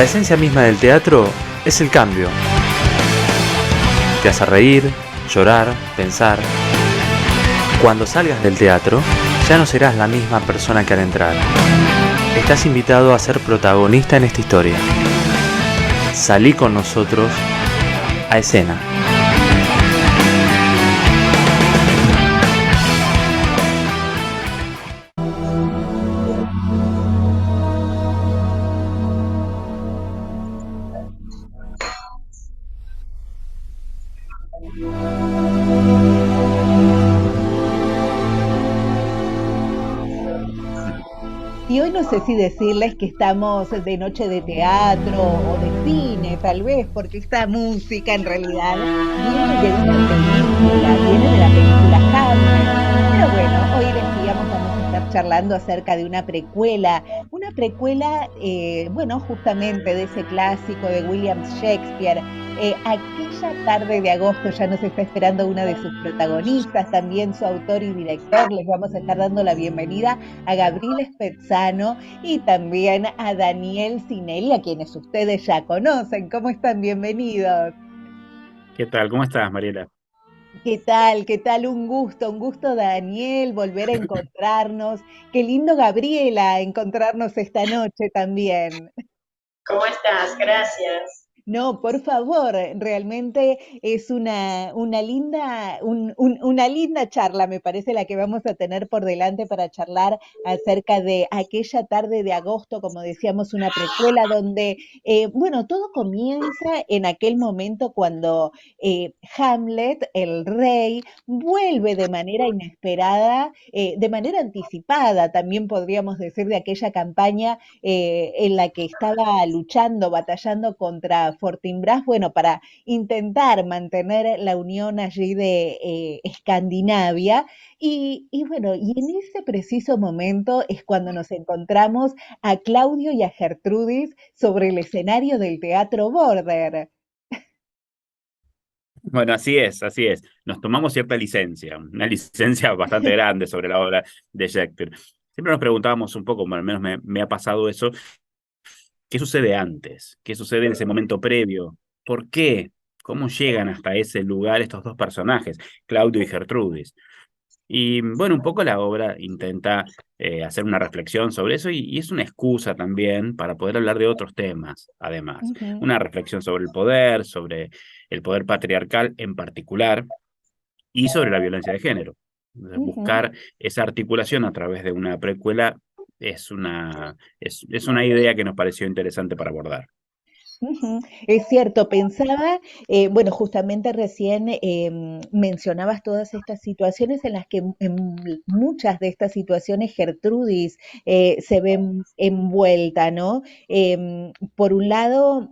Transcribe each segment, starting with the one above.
La esencia misma del teatro es el cambio. Te hace reír, llorar, pensar. Cuando salgas del teatro, ya no serás la misma persona que al entrar. Estás invitado a ser protagonista en esta historia. Salí con nosotros a escena. Y hoy no sé si decirles que estamos de noche de teatro o de cine, tal vez, porque esta música en realidad viene de una película, viene de la película Hamlet. Pero bueno, hoy decíamos vamos a estar charlando acerca de una precuela, bueno, justamente de ese clásico de William Shakespeare. Aquella tarde de agosto ya nos está esperando una de sus protagonistas, también su autor y director. Les vamos a estar dando la bienvenida a Gabriel Spezzano y también a Daniel Sinelli, a quienes ustedes ya conocen. ¿Cómo están? Bienvenidos. ¿Qué tal? ¿Cómo estás, Mariela? ¿Qué tal? ¿Qué tal? Un gusto, Daniel, volver a encontrarnos. Qué lindo, Gabriela, encontrarnos esta noche también. ¿Cómo estás? Gracias. No, por favor, realmente es una linda charla, me parece la que vamos a tener por delante para charlar acerca de aquella tarde de agosto, como decíamos, una precuela donde, bueno, todo comienza en aquel momento cuando Hamlet, el rey, vuelve de manera inesperada, de manera anticipada, también podríamos decir, de aquella campaña en la que estaba luchando, batallando contra Fortinbras, bueno, para intentar mantener la unión allí de Escandinavia. Y bueno, y en ese preciso momento es cuando nos encontramos a Claudio y a Gertrudis sobre el escenario del Teatro Border. Bueno, así es, así es. Nos tomamos cierta licencia, una licencia bastante grande sobre la obra de Shakespeare. Siempre nos preguntábamos un poco, bueno, al menos me ha pasado eso, ¿qué sucede antes? ¿Qué sucede en ese momento previo? ¿Por qué? ¿Cómo llegan hasta ese lugar estos dos personajes, Claudio y Gertrudis? Y bueno, un poco la obra intenta hacer una reflexión sobre eso y es una excusa también para poder hablar de otros temas, además. Ujú, Una reflexión sobre el poder patriarcal en particular y sobre la violencia de género. Entonces, ujú. buscar esa articulación a través de una precuela es una idea que nos pareció interesante para abordar. Ujú. Es cierto, pensaba, bueno, justamente recién mencionabas todas estas situaciones en las que en muchas de estas situaciones Gertrudis se ve envuelta, ¿no? Por un lado,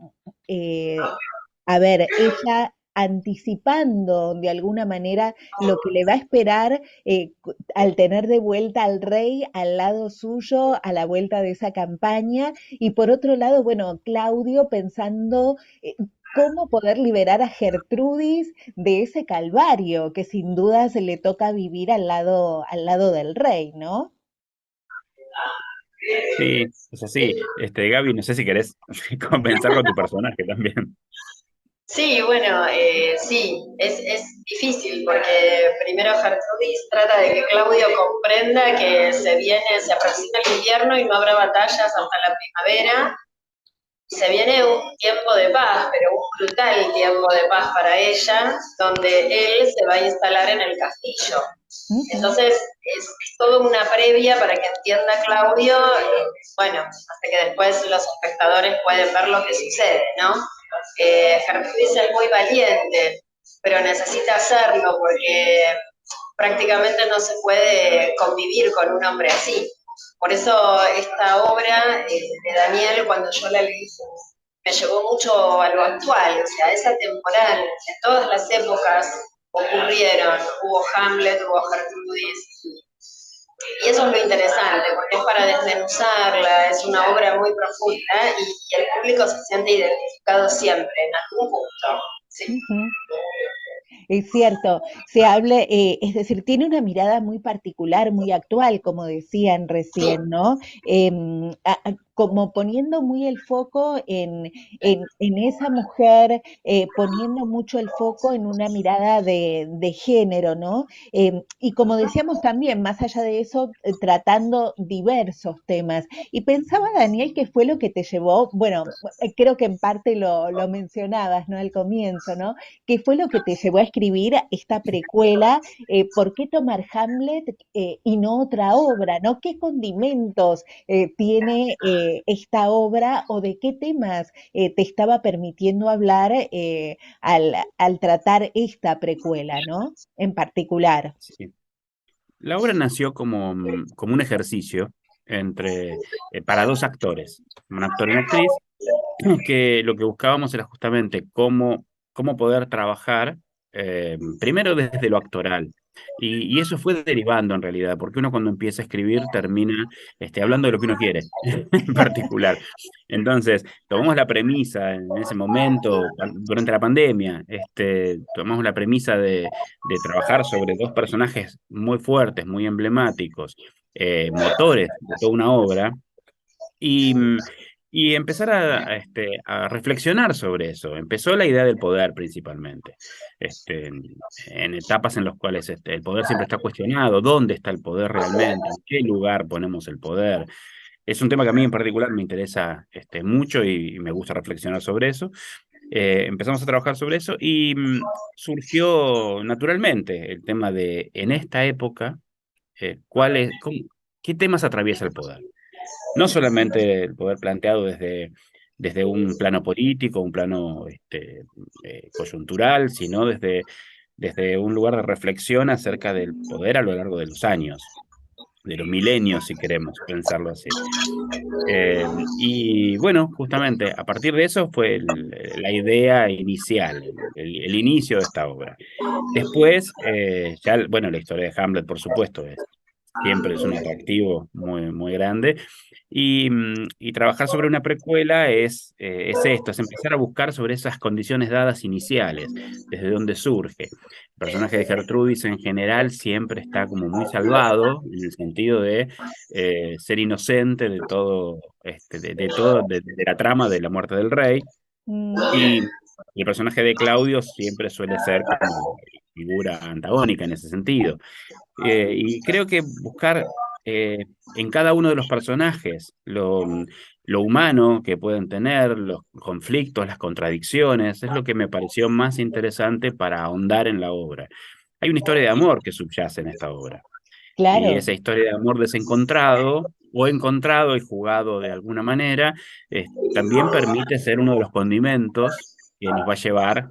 a ver, ella anticipando de alguna manera lo que le va a esperar al tener de vuelta al rey al lado suyo a la vuelta de esa campaña y por otro lado, bueno, Claudio pensando cómo poder liberar a Gertrudis de ese calvario que sin duda se le toca vivir al lado del rey, ¿no? Sí, es así. Gaby, no sé si querés comenzar con tu personaje también. Sí, bueno, sí, es difícil porque primero Gertrudis trata de que Claudio comprenda que se aproxima el invierno y no habrá batallas hasta la primavera. Se viene un tiempo de paz, pero un brutal tiempo de paz para ella, donde él se va a instalar en el castillo. Ujú, Entonces, es todo una previa para que entienda Claudio, bueno, hasta que después los espectadores pueden ver lo que sucede, ¿no? Gertrudis es muy valiente, pero necesita hacerlo porque prácticamente no se puede convivir con un hombre así. Por eso esta obra de Daniel, cuando yo la leí, me llevó mucho a lo actual, o sea, es atemporal, en todas las épocas ocurrieron, hubo Hamlet, hubo Gertrudis, y eso es lo interesante, porque es para desmenuzarla, es una obra muy profunda y el público se siente identificado siempre, en algún punto. Sí. ujú. Es cierto, se habla, es decir, tiene una mirada muy particular, muy actual, como decían Sí. recién, ¿no? como poniendo muy el foco en esa mujer, poniendo mucho el foco en una mirada de género, ¿no? Y como decíamos también, más allá de eso, tratando diversos temas. Y pensaba, Daniel, que fue lo que te llevó, bueno, creo que en parte lo mencionabas, ¿no? Al comienzo, ¿no? ¿Qué fue lo que te llevó a escribir esta precuela? ¿Por qué tomar Hamlet y no otra obra, ¿no? ¿Qué condimentos tiene esta obra o de qué temas te estaba permitiendo hablar al tratar esta precuela, ¿no? En particular. Sí. La obra nació como un ejercicio para dos actores, un actor y una actriz, que lo que buscábamos era justamente cómo poder trabajar primero desde lo actoral. Y eso fue derivando en realidad, porque uno cuando empieza a escribir termina hablando de lo que uno quiere en particular. Entonces, tomamos la premisa en ese momento, durante la pandemia, tomamos la premisa de trabajar sobre dos personajes muy fuertes, muy emblemáticos, motores de toda una obra y, y empezar a reflexionar sobre eso. Empezó la idea del poder principalmente, en etapas en las cuales el poder siempre está cuestionado, dónde está el poder realmente, en qué lugar ponemos el poder. Es un tema que a mí en particular me interesa mucho y me gusta reflexionar sobre eso. Empezamos a trabajar sobre eso y surgió naturalmente el tema de, en esta época, ¿qué temas atraviesa el poder? No solamente el poder planteado desde un plano político, un plano coyuntural, sino desde un lugar de reflexión acerca del poder a lo largo de los años, de los milenios, si queremos pensarlo así. Y bueno, justamente a partir de eso fue la idea inicial, el inicio de esta obra. Después, bueno, la historia de Hamlet, por supuesto, siempre es un atractivo muy, muy grande. Y trabajar sobre una precuela es esto, es empezar a buscar sobre esas condiciones dadas iniciales, desde dónde surge. El personaje de Gertrudis en general siempre está como muy salvado, en el sentido de ser inocente de todo, de la trama de la muerte del rey. Mm. Y el personaje de Claudio siempre suele ser como figura antagónica en ese sentido. Y creo que buscar en cada uno de los personajes lo humano que pueden tener, los conflictos, las contradicciones, es lo que me pareció más interesante para ahondar en la obra. Hay una historia de amor que subyace en esta obra. Y Claro. esa historia de amor desencontrado o encontrado y jugado de alguna manera, también permite ser uno de los condimentos que nos va a llevar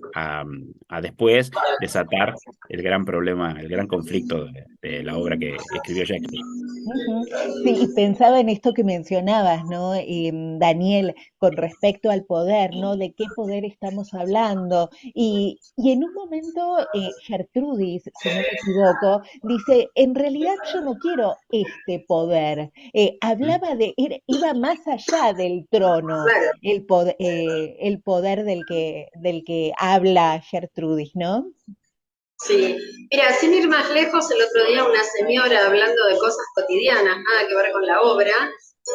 a después desatar el gran problema, el gran conflicto de la obra que escribió Shakespeare. Ujú. Sí, y pensaba en esto que mencionabas, ¿no? Daniel, con respecto al poder, ¿no? ¿De qué poder estamos hablando? Y en un momento, Gertrudis, si no me equivoco, dice, en realidad yo no quiero este poder. ¿Mm? Hablaba iba más allá del trono, el poder del que habla Gertrudis, ¿no? Sí, mira, sin ir más lejos, el otro día una señora hablando de cosas cotidianas, nada que ver con la obra,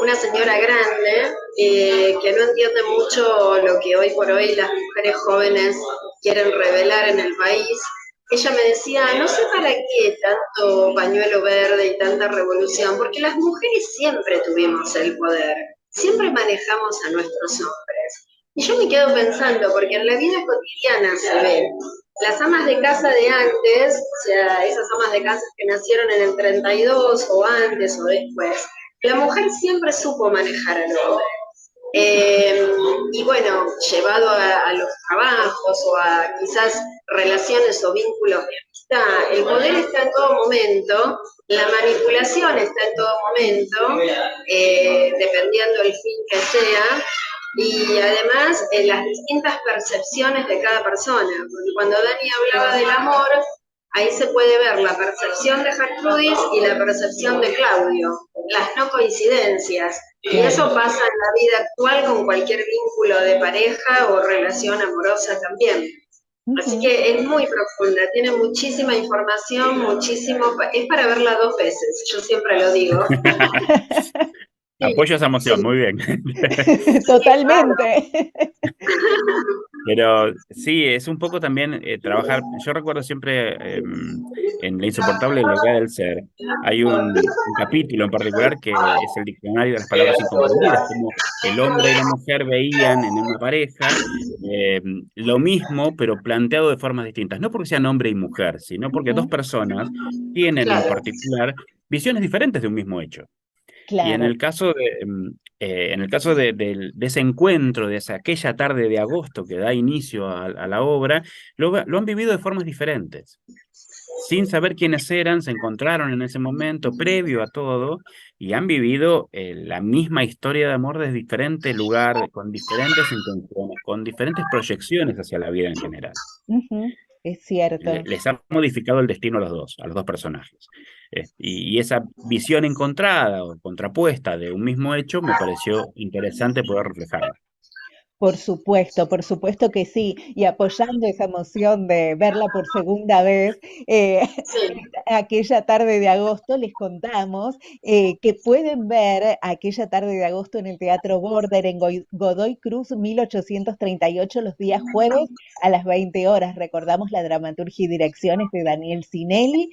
una señora grande que no entiende mucho lo que hoy por hoy las mujeres jóvenes quieren revelar en el país. Ella me decía, no sé para qué tanto pañuelo verde y tanta revolución, porque las mujeres siempre tuvimos el poder, siempre manejamos a nuestros hombres. Y yo me quedo pensando, porque en la vida cotidiana se ve. Las amas de casa de antes, o sea, esas amas de casa que nacieron en el 32 o antes o después, la mujer siempre supo manejar al hombre. Y bueno, llevado a los trabajos o a quizás relaciones o vínculos de amistad, el poder está en todo momento, la manipulación está en todo momento, dependiendo del fin que sea, y además las distintas percepciones de cada persona, porque cuando Dani hablaba del amor, ahí se puede ver la percepción de Gertrudis y la percepción de Claudio, las no coincidencias. Y eso Claro. pasa en la vida actual con cualquier vínculo de pareja o relación amorosa también. Así Ujú. que es muy profunda, tiene muchísima información, muchísimo, es para verla dos veces, yo siempre lo digo. Apoyo esa moción, muy bien. Totalmente. Pero sí, es un poco también trabajar. Yo recuerdo siempre en La insoportable legalidad del ser, hay un capítulo en particular que es el diccionario de las palabras incomprendidas, como el hombre y la mujer veían en una pareja eh, lo mismo, pero planteado de formas distintas. No porque sean hombre y mujer, sino porque dos Ujú. personas tienen en Claro. particular visiones diferentes de un mismo hecho. Y en Claro. el caso de ese encuentro, aquella tarde de agosto que da inicio a la obra, lo han vivido de formas diferentes. Sin saber quiénes eran, se encontraron en ese momento previo a todo y han vivido la misma historia de amor desde diferentes lugares, con diferentes intenciones, con diferentes proyecciones hacia la vida en general. Ujú. Es cierto. Les ha modificado el destino a los dos personajes. Y esa visión encontrada o contrapuesta de un mismo hecho me pareció interesante poder reflejarla. Por supuesto que sí. Y apoyando esa emoción de verla por segunda vez, eh, Sí. aquella tarde de agosto les contamos que pueden ver aquella tarde de agosto en el Teatro Border en Godoy Cruz 1838 los días jueves a las 20 horas. Recordamos la dramaturgia y direcciones de Daniel Sinelli,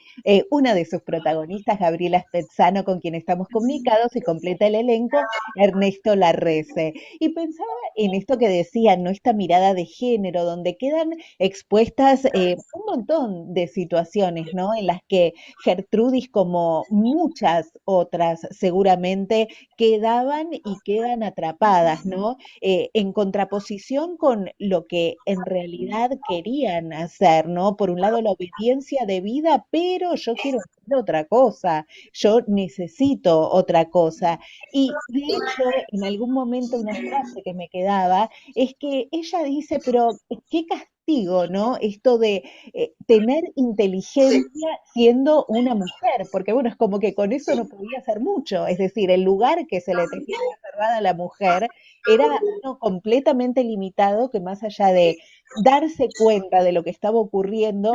una de sus protagonistas, Gabriela Spezzano, con quien estamos comunicados, y completa el elenco, Ernesto Larrese. Y pensaba en esto que decían, ¿no? Esta mirada de género, donde quedan expuestas un montón de situaciones, ¿no? En las que Gertrudis, como muchas otras, seguramente quedaban y quedan atrapadas, ¿no? En contraposición con lo que en realidad querían hacer, ¿no? Por un lado, la obediencia de vida, pero yo quiero hacer otra cosa, yo necesito otra cosa. Y de hecho, en algún momento una frase que me quedaba es que ella dice, pero qué castigo, ¿no? Esto de tener Sí. inteligencia siendo una mujer, porque bueno, es como que con eso no podía hacer mucho, es decir, el lugar que se le tenía reservada a la mujer era uno completamente limitado, que más allá de darse cuenta de lo que estaba ocurriendo,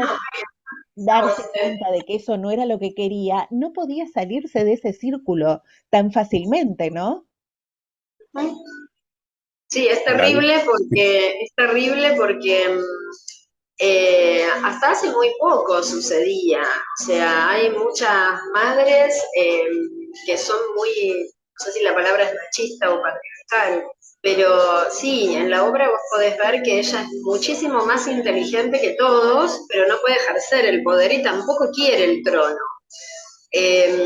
darse cuenta de que eso no era lo que quería, no podía salirse de ese círculo tan fácilmente, ¿no? Sí, Gaby. es terrible porque hasta hace muy poco sucedía. O sea, hay muchas madres que son muy, no sé si la palabra es machista o patriarcal, pero sí, en la obra vos podés ver que ella es muchísimo más inteligente que todos, pero no puede ejercer el poder y tampoco quiere el trono. Eh,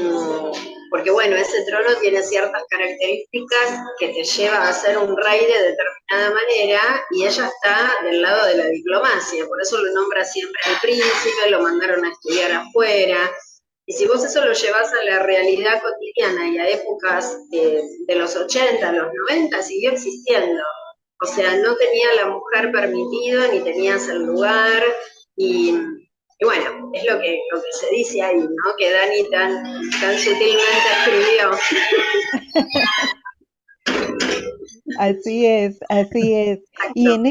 Porque bueno, ese trono tiene ciertas características que te lleva a ser un rey de determinada manera y ella está del lado de la diplomacia, por eso lo nombra siempre al príncipe, lo mandaron a estudiar afuera. Y si vos eso lo llevas a la realidad cotidiana y a épocas de los 80, los 90, siguió existiendo. O sea, no tenía la mujer permitido ni tenías el lugar y bueno, es lo que se dice ahí, ¿no? Que Dani tan sutilmente escribió. Así es, así es. Y Exacto.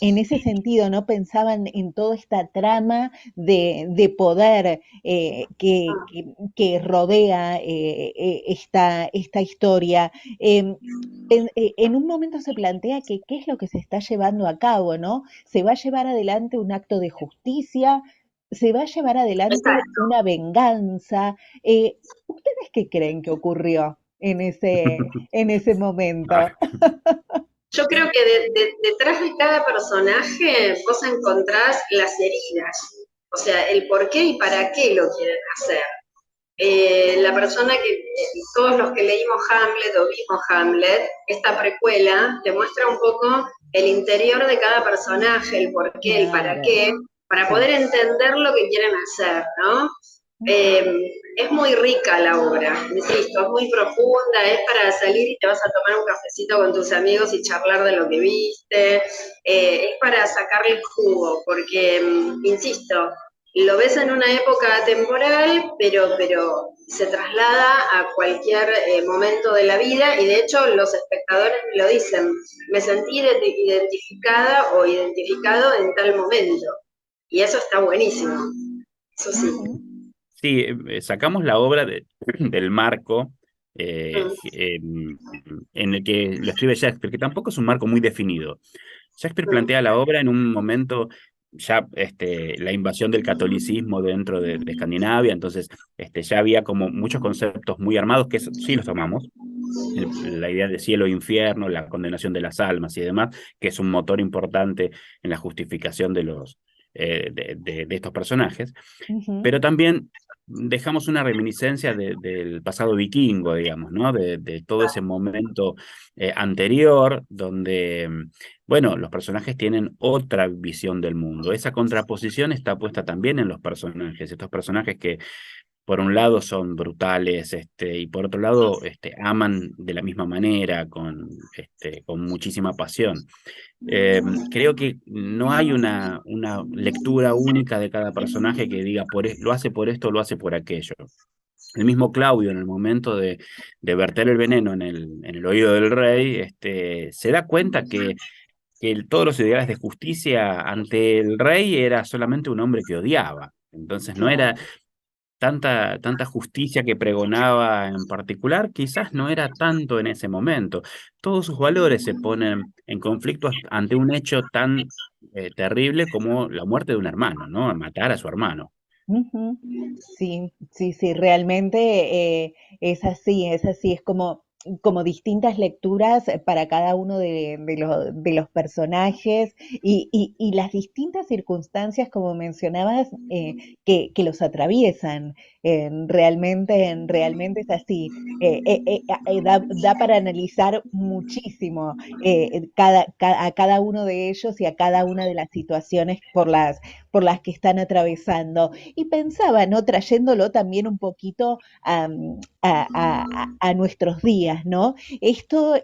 en ese sentido, ¿no? Pensaban en toda esta trama de poder que rodea esta historia. En un momento se plantea que qué es lo que se está llevando a cabo, ¿no? Se va a llevar adelante un acto de justicia, se va a llevar adelante Exacto. una venganza. ¿Ustedes qué creen que ocurrió en ese momento? Ah, Yo creo que detrás de cada personaje vos encontrás las heridas, o sea, el por qué y para qué lo quieren hacer. La persona todos los que leímos Hamlet o vimos Hamlet, esta precuela te muestra un poco el interior de cada personaje, el por qué, el para Claro, qué, para sí. poder entender lo que quieren hacer, ¿no? Ujú. Es muy rica la obra, insisto, es muy profunda, es para salir y te vas a tomar un cafecito con tus amigos y charlar de lo que viste, es para sacarle jugo, porque, insisto, lo ves en una época temporal, pero se traslada a cualquier momento de la vida y de hecho los espectadores me lo dicen, me sentí identificada o identificado en tal momento y eso está buenísimo, eso sí. Ujú. Sí, sacamos la obra del marco Mm, en el que lo escribe Shakespeare, que tampoco es un marco muy definido. Shakespeare mm, plantea la obra en un momento ya la invasión del catolicismo dentro de Escandinavia, entonces ya había como muchos conceptos muy armados que sí los tomamos. La idea de cielo e infierno, la condenación de las almas y demás, que es un motor importante en la justificación de estos personajes, Ujú, pero también dejamos una reminiscencia del pasado vikingo, digamos, ¿no? De todo ese momento anterior donde, bueno, los personajes tienen otra visión del mundo. Esa contraposición está puesta también en los personajes, estos personajes que por un lado son brutales, y por otro lado, aman de la misma manera, con muchísima pasión. Creo que no hay una lectura única de cada personaje que diga lo hace por esto o lo hace por aquello. El mismo Claudio, en el momento de verter el veneno en el oído del rey, se da cuenta que todos los ideales de justicia ante el rey era solamente un hombre que odiaba. Entonces no era claro. tanta justicia que pregonaba en particular, quizás no era tanto en ese momento. Todos sus valores se ponen en conflicto ante un hecho tan terrible como la muerte de un hermano, ¿no? Matar a su hermano. Ujú. Sí, sí, sí, realmente es así, es como distintas lecturas para cada uno de los personajes y las distintas circunstancias, como mencionabas, que los atraviesan. Realmente es así. Da para analizar muchísimo a cada uno de ellos y a cada una de las situaciones por las que están atravesando. Y pensaba, ¿no? Trayéndolo también un poquito a nuestros días, ¿no? Esto,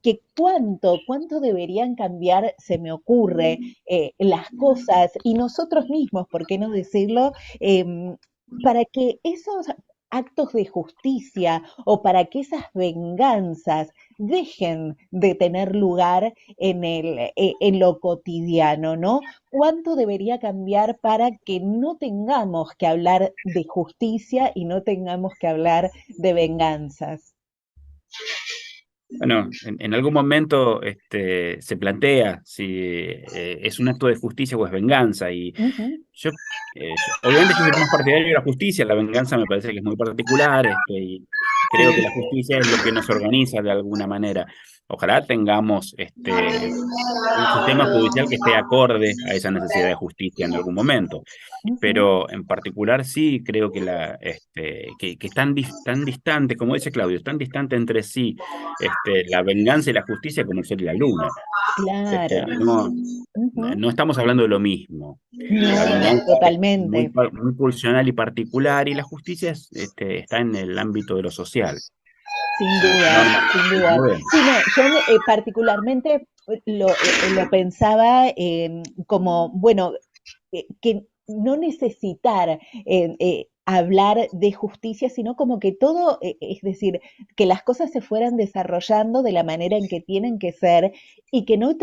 que cuánto deberían cambiar, se me ocurre, las cosas y nosotros mismos, ¿por qué no decirlo? Para que esos actos de justicia o para que esas venganzas dejen de tener lugar en lo cotidiano, ¿no? ¿Cuánto debería cambiar para que no tengamos que hablar de justicia y no tengamos que hablar de venganzas? Bueno, en algún momento se plantea si es un acto de justicia o es venganza. Y Ujú, yo, obviamente, yo soy más partidario de la justicia. La venganza me parece que es muy particular, y creo que la justicia es lo que nos organiza de alguna manera. Ojalá tengamos un sistema judicial que esté acorde a esa necesidad de justicia en algún momento, ujú, pero en particular sí creo que es tan distante, como dice Claudio, es tan distante entre sí, la venganza y la justicia como el sol y la luna. claro. No, Ujú. no estamos hablando de lo mismo. La No, no, venganza es totalmente. muy pulsional y particular, y la justicia está en el ámbito de lo social, Sin en las duda, normas que sin se duda. mueven. Sí, no, yo particularmente lo pensaba como, bueno, que no necesitar hablar de justicia, sino como que todo, es decir, que las cosas se fueran desarrollando de la manera en que tienen que ser y que no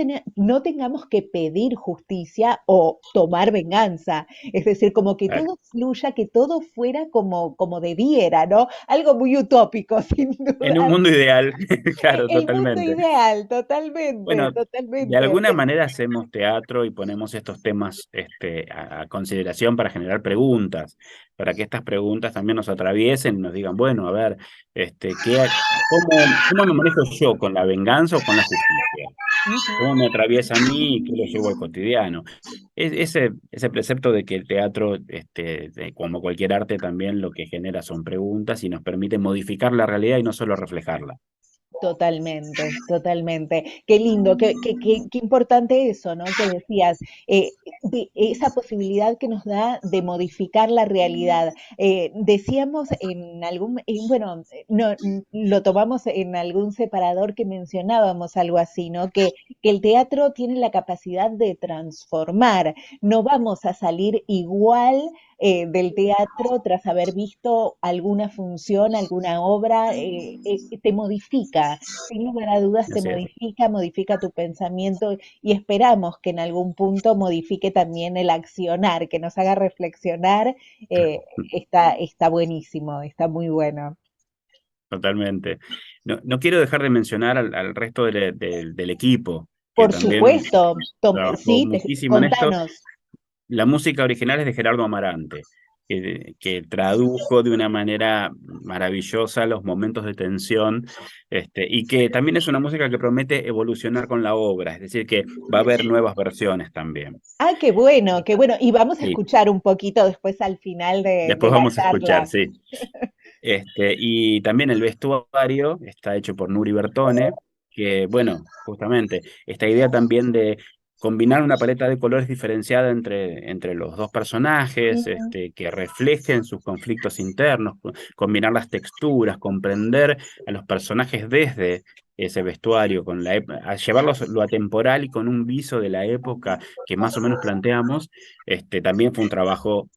tengamos que pedir justicia o tomar venganza. Es decir, como que Claro. todo fluya, que todo fuera como debiera, ¿no? Algo muy utópico, sin En un duda. mundo ideal, claro, El mundo totalmente. ideal, totalmente, Bueno, de totalmente. alguna manera hacemos teatro y ponemos estos temas a consideración para generar preguntas, para que estas preguntas también nos atraviesen y nos digan, bueno, a ver, cómo me manejo yo con la venganza o con la justicia? ¿Cómo Ujú. me atraviesa a mí y qué lo llevo al cotidiano? Ese precepto de que el teatro, como cualquier arte, también lo que genera son preguntas y nos permite modificar la realidad y no solo reflejarla. Totalmente, totalmente. Qué lindo, qué importante eso, ¿no? Que decías, de esa posibilidad que nos da de modificar la realidad. Decíamos bueno, no, lo tomamos en algún separador que mencionábamos algo así, ¿no? Que el teatro tiene la capacidad de transformar. No vamos a salir igual del teatro tras haber visto alguna función, alguna obra, te modifica, sin lugar a dudas te Así es. modifica, modifica tu pensamiento y esperamos que en algún punto modifique también el accionar, que nos haga reflexionar. Está buenísimo, está muy bueno. Totalmente. No, no quiero dejar de mencionar al resto del equipo, que Por también supuesto, trabajó sí, muchísimo en esto. contanos. La música original es de Gerardo Amarante, que tradujo de una manera maravillosa los momentos de tensión, y que también es una música que promete evolucionar con la obra, es decir, que va a haber nuevas versiones también. Ah, qué bueno, qué bueno. Y vamos a Sí, escuchar un poquito después al final de después la vamos a escuchar, charla. sí. Y también el vestuario está hecho por Nuri Bertone, que, bueno, justamente, esta idea también de combinar una paleta de colores diferenciada entre los dos personajes, Mm, que reflejen sus conflictos internos, combinar las texturas, comprender a los personajes desde ese vestuario, a llevarlos lo atemporal y con un viso de la época que más o menos planteamos. También fue un trabajo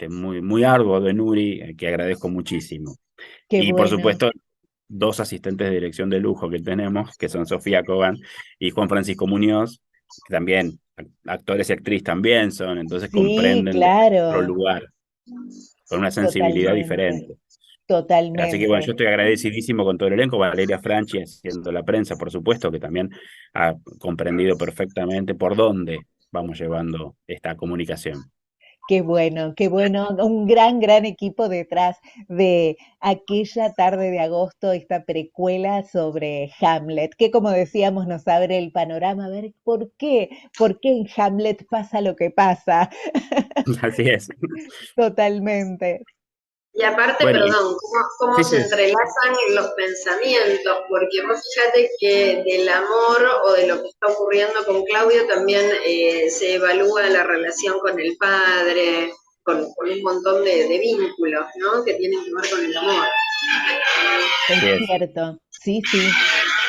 muy, muy arduo de Nuri, que agradezco muchísimo. qué Y por bueno. supuesto, dos asistentes de dirección de lujo que tenemos, que son Sofía Coban y Juan Francisco Muñoz, que también, actores y actriz también son, entonces Sí, comprenden desde otro claro, lugar, con una sensibilidad totalmente, diferente. Así que bueno, yo totalmente. estoy agradecidísimo con todo el elenco, Valeria Franchi haciendo la prensa, por supuesto, que también ha comprendido perfectamente por dónde vamos llevando esta comunicación. Qué bueno, un gran, gran equipo detrás de aquella tarde de agosto, esta precuela sobre Hamlet, que como decíamos nos abre el panorama, a ver por qué en Hamlet pasa lo que pasa. Así es. Totalmente. Y aparte, Bueno, perdón, cómo sí, se sí. entrelazan los pensamientos, porque vos fíjate que del amor o de lo que está ocurriendo con Claudio también se evalúa la relación con el padre, con un montón de vínculos, ¿no? Que tienen que ver con el amor. Es Así es. cierto, sí, sí.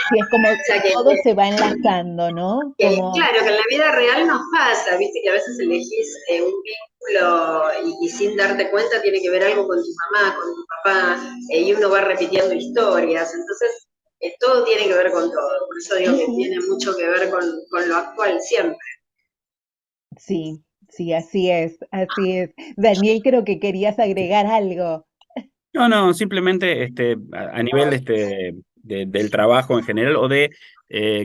Sí, es como O sea que todo se va enlazando, ¿no? Como, claro, que en la vida real nos pasa, viste que a veces elegís un vínculo y sin darte cuenta tiene que ver algo con tu mamá, con tu papá, y uno va repitiendo historias, entonces todo tiene que ver con todo, por eso digo que ujú, tiene mucho que ver con lo actual siempre. sí, sí, así es, así es. Daniel, creo que querías agregar algo. No, no, simplemente a nivel del trabajo en general o de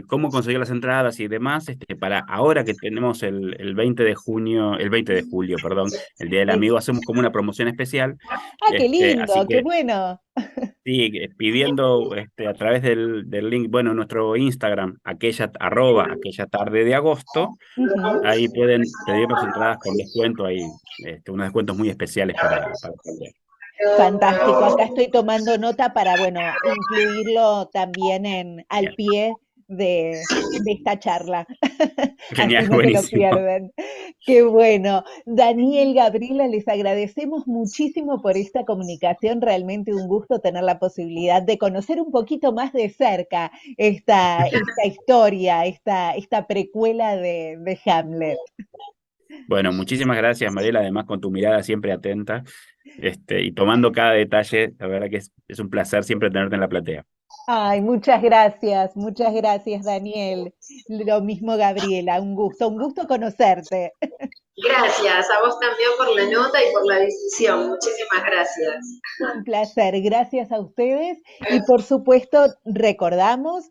cómo conseguir las entradas y demás, para ahora que tenemos el 20 de junio, el 20 de julio, perdón, el Día del El- Amigo, hacemos como una promoción especial. ah, qué Así lindo, qué que bueno. sí, pidiendo a través del link, bueno, nuestro Instagram, aquella tarde de agosto, Ujú. ahí pueden pedirnos entradas con descuento, hay unos descuentos muy especiales para atender. Fantástico, acá estoy tomando nota para, bueno, incluirlo también al Bien, pie de esta charla. genial, Así no se lo buenísimo. pierden. Qué bueno. Daniel, Gabriela, les agradecemos muchísimo por esta comunicación. Realmente un gusto tener la posibilidad de conocer un poquito más de cerca esta historia, esta precuela de Hamlet. Bueno, muchísimas gracias, Mariela, además con tu mirada siempre atenta, y tomando cada detalle, la verdad que es un placer siempre tenerte en la platea. Ay, muchas gracias, Daniel. Lo mismo, Gabriela, un gusto conocerte. Gracias a vos también por la nota y por la difusión, muchísimas gracias. Un placer, gracias a ustedes y por supuesto recordamos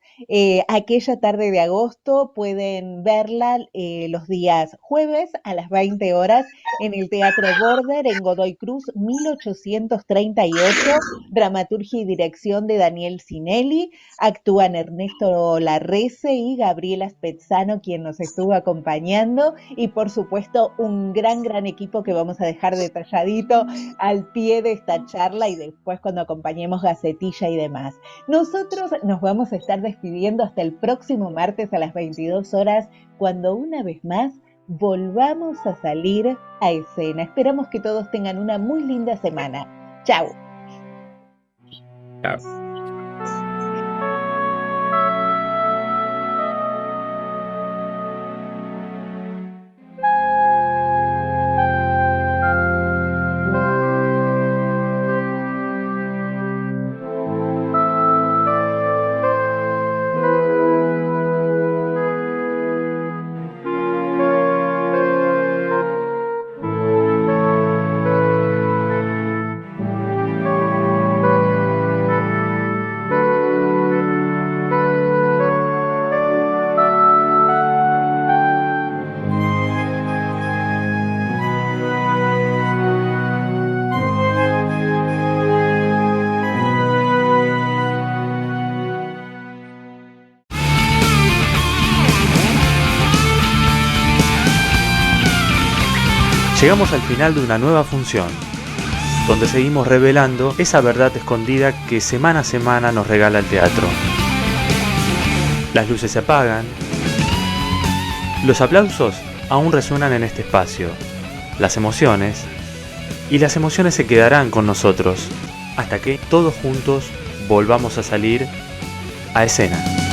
aquella tarde de agosto pueden verla los días jueves a las 20 horas en el Teatro Border en Godoy Cruz 1838, dramaturgia y dirección de Daniel Sinelli, actúan Ernesto Larrese y Gabriela Spezzano quien nos estuvo acompañando y por supuesto un gran, gran equipo que vamos a dejar detalladito al pie de esta charla y después cuando acompañemos Gacetilla y demás. Nosotros nos vamos a estar despidiendo hasta el próximo martes a las 22 horas, cuando una vez más volvamos a salir a escena. Esperamos que todos tengan una muy linda semana. Chao. Chao. Llegamos al final de una nueva función, donde seguimos revelando esa verdad escondida que semana a semana nos regala el teatro. Las luces se apagan, los aplausos aún resuenan en este espacio, las emociones se quedarán con nosotros hasta que todos juntos volvamos a salir a escena.